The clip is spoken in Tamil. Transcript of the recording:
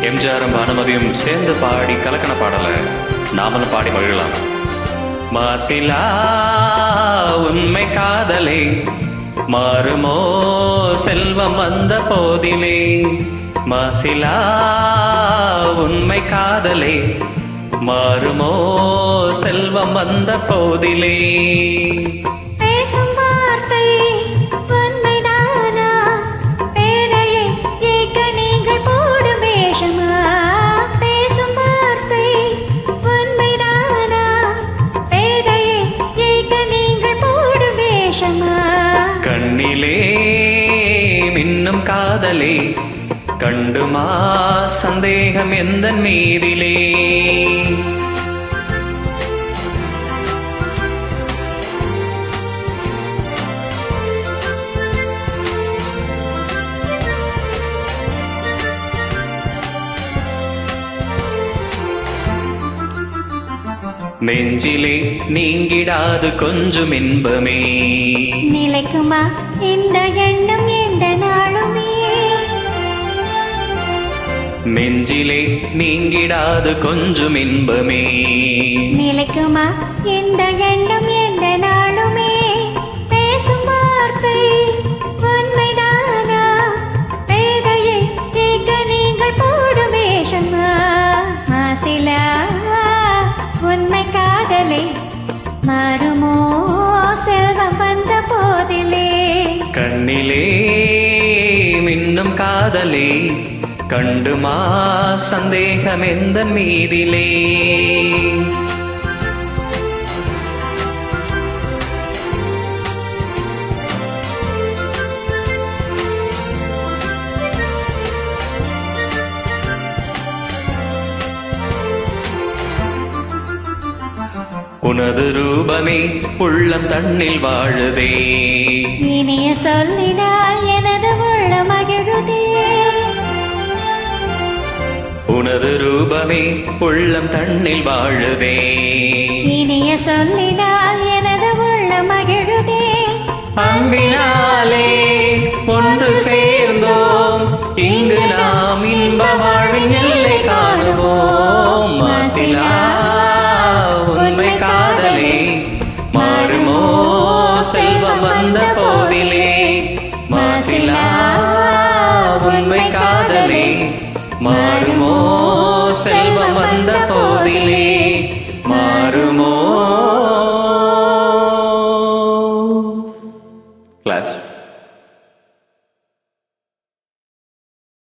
எம்ஜிஆரும் பானுமதியும் சேர்ந்து பாடி கலக்கண பாடல நாமளும் பாடி மகிழலாம். மாசிலா உண்மை காதலே மாறுமோ செல்வம் வந்த போதிலே. மாசிலா உண்மை காதலே மாறுமோ செல்வம் வந்த போதிலே. கண்ணிலே மின்னும் காதலே கண்டுமா சந்தேகம் எந்த மீதிலே. நெஞ்சிலே நீங்கிடாது கொஞ்சம் இன்பமே நிலைக்குமா இந்த எண்ணம் எந்த நாளுமே. நெஞ்சிலே நீங்கிடாது கொஞ்சம் இன்பமே நிலைக்குமா இந்த எண்ணம் எந்த நாளுமே. பேசும் வார்த்தை உண்மைதானா பேதையை கேட்க நீங்கள் போடும் வேஷமா. மாசிலா உண்மை காதலே மாறுமோ செல்வம் வந்த போதிலே. கண்ணிலே மின்னும் காதலே கண்டுமா சந்தேகம் எந்த மீதிலே. உனது ரூபமே உள்ளம் தன்னில் வாழுதே. இனிய சொல்லினால் எனது உள்ள மகிழுதே. உனது ரூபமே உள்ளம் தன்னில் வாழுதே. இனிய சொல்லினால் எனது உள்ள மகிழுதே. அன்பினாலே ஒன்று சேர்ந்தோம் இங்கு நாம் இன்ப வாழ்வின் எல்லை காணுவோம். மாசிலா உண்மை காதலே மாறுமோ செல்வம் வந்த போதிலே. மாசிலா உண்மை காதலே மாறுமோ செல்வம் வந்த போதிலே. மாறுமோ. கிளாஸ்